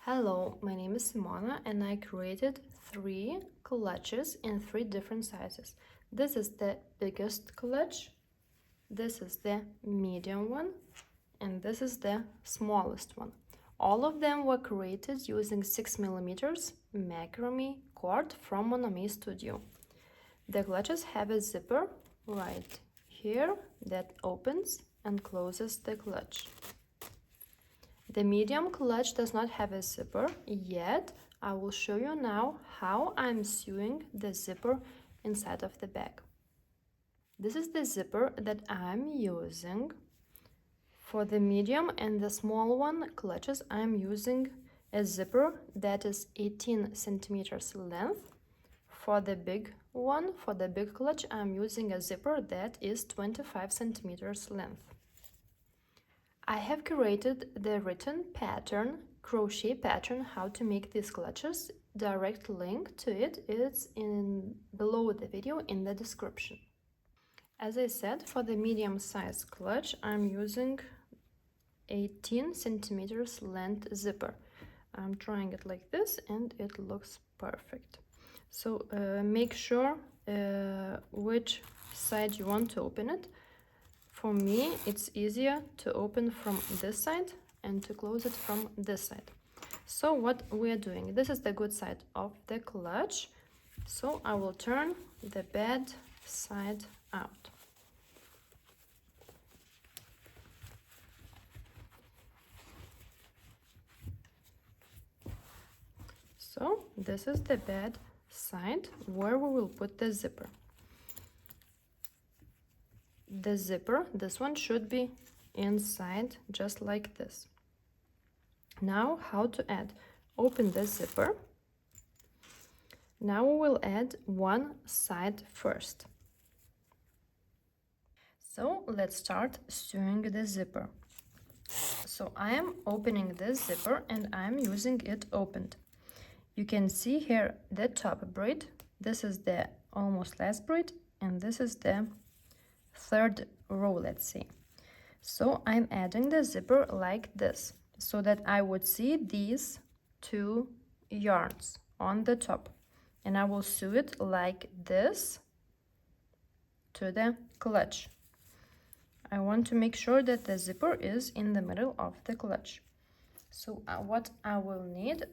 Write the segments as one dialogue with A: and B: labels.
A: Hello, my name is Simona and I created 3 clutches in 3 different sizes. This is the biggest clutch, this is the medium one, and this is the smallest one. All of them were created using 6mm macrame cord from MonoMey Studio. The clutches have a zipper right here that opens and closes the clutch. The medium clutch does not have a zipper yet. I will show you now how I'm sewing the zipper inside of the bag. This is the zipper that I'm using. For the medium and the small one clutches, I'm using a zipper that is 18 centimeters length. For the big one, for the big clutch, I'm using a zipper that is 25 centimeters length. I have created the written pattern, crochet pattern, how to make these clutches. Direct link to it is below the video in the description. As I said, for the medium size clutch, I'm using 18 centimeters length zipper. I'm trying it like this and it looks perfect. So make sure which side you want to open it. For me, it's easier to open from this side and to close it from this side. So what we are doing, this is the good side of the clutch. So I will turn the bad side out. So this is the bad side where we will put the zipper. The zipper, this one should be inside just like this. Now how to add? Open the zipper. Now we will add one side first. So let's start sewing the zipper. So I am opening this zipper and I am using it opened. You can see here the top braid. This is the almost last braid and this is the third row, let's say. So I'm adding the zipper like this so that I would see these 2 yarns on the top, and I will sew it like this to the clutch. I want to make sure that the zipper is in the middle of the clutch. So what I will need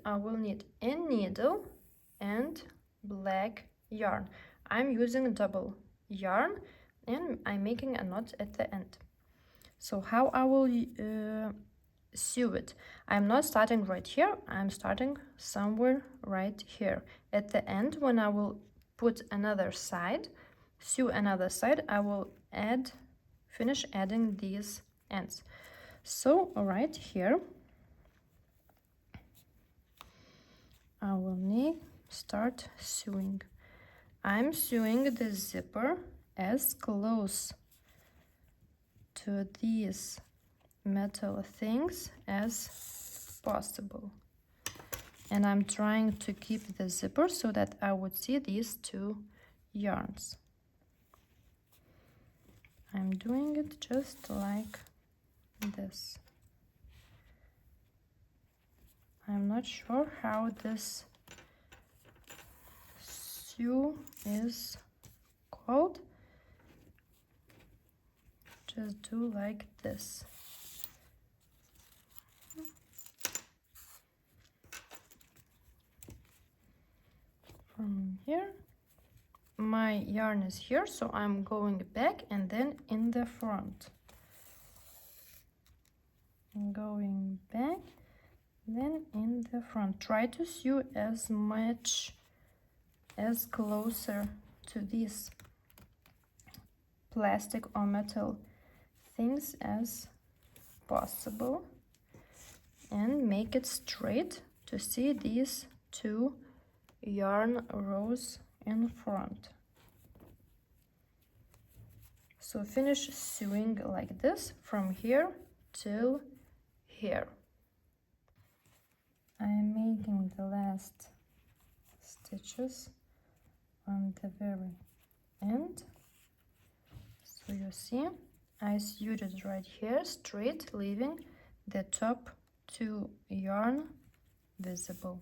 A: a needle and black yarn. I'm using a double yarn and I'm making a knot at the end. So how I will sew it? I'm not starting right here, I'm starting somewhere right here. At the end, when I will put another side, sew another side, I will finish adding these ends. So right here, I will start sewing. I'm sewing the zipper as close to these metal things as possible, and I'm trying to keep the zipper so that I would see these 2 yarns. I'm doing it just like this. I'm not sure how this sew is called. Just do like this. From here, my yarn is here, so I'm going back and then in the front. Going back, then in the front. Try to sew as closer to these plastic or metal things as possible, and make it straight to see these 2 yarn rows in front. So finish sewing like this from here till here. I am making the last stitches on the very end. So you see, I sewed it right here straight, leaving the top 2 yarn visible.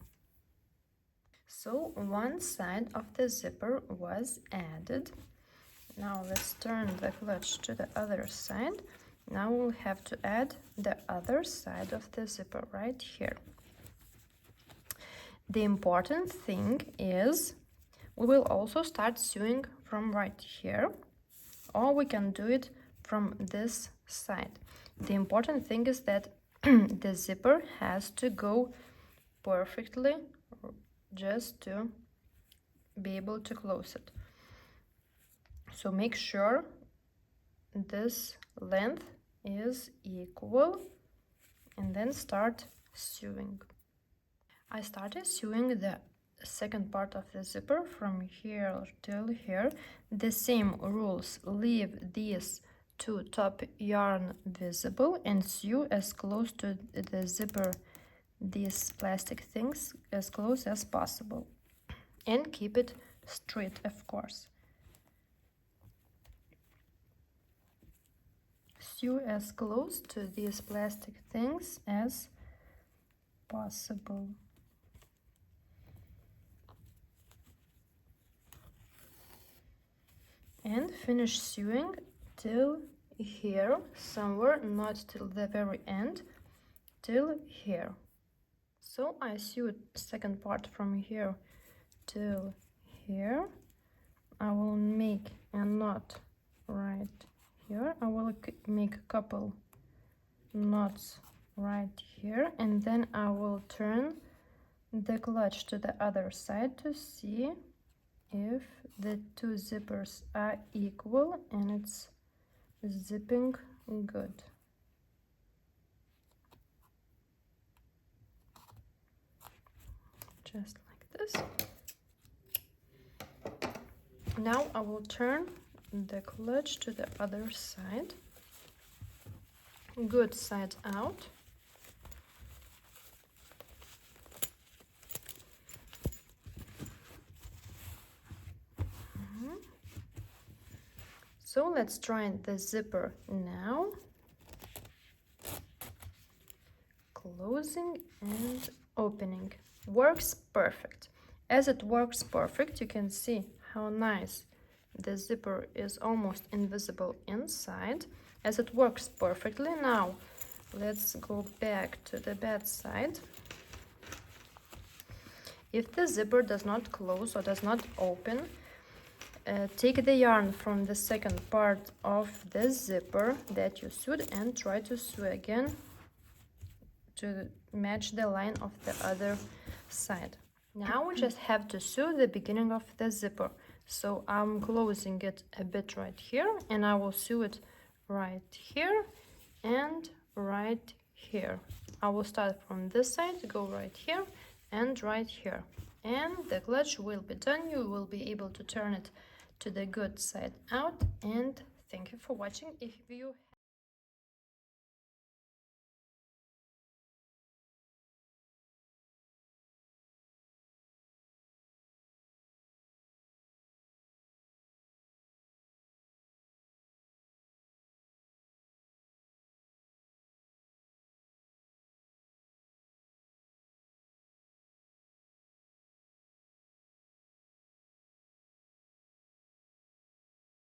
A: So one side of the zipper was added. Now let's turn the clutch to the other side. Now we'll have to add the other side of the zipper right here. The important thing is we will also start sewing from right here, or we can do it from this side. The important thing is that the zipper has to go perfectly just to be able to close it. So make sure this length is equal and then start sewing. I started sewing the second part of the zipper from here till here. The same rules, leave these two top yarn visible and sew as close to the zipper, these plastic things, as close as possible, and keep it straight, of course. Sew as close to these plastic things as possible. And finish sewing till here, somewhere, not till the very end, till here. So I sewed second part from here till here. I will make a knot right here. I will make a couple knots right here, and then I will turn the clutch to the other side to see if the two zippers are equal and it's zipping good. Just like this. Now I will turn the clutch to the other side, good side out. So let's try the zipper now. Closing and opening. Works perfect. As it works perfect, you can see how nice the zipper is almost invisible inside. As it works perfectly. Now let's go back to the bad side. If the zipper does not close or does not open, take the yarn from the second part of the zipper that you sewed and try to sew again to match the line of the other side. Now we just have to sew the beginning of the zipper. So I'm closing it a bit right here, and I will sew it right here and right here. I will start from this side, go right here and right here, and the clutch will be done. You will be able to turn it to the good side out. And thank you for watching. If you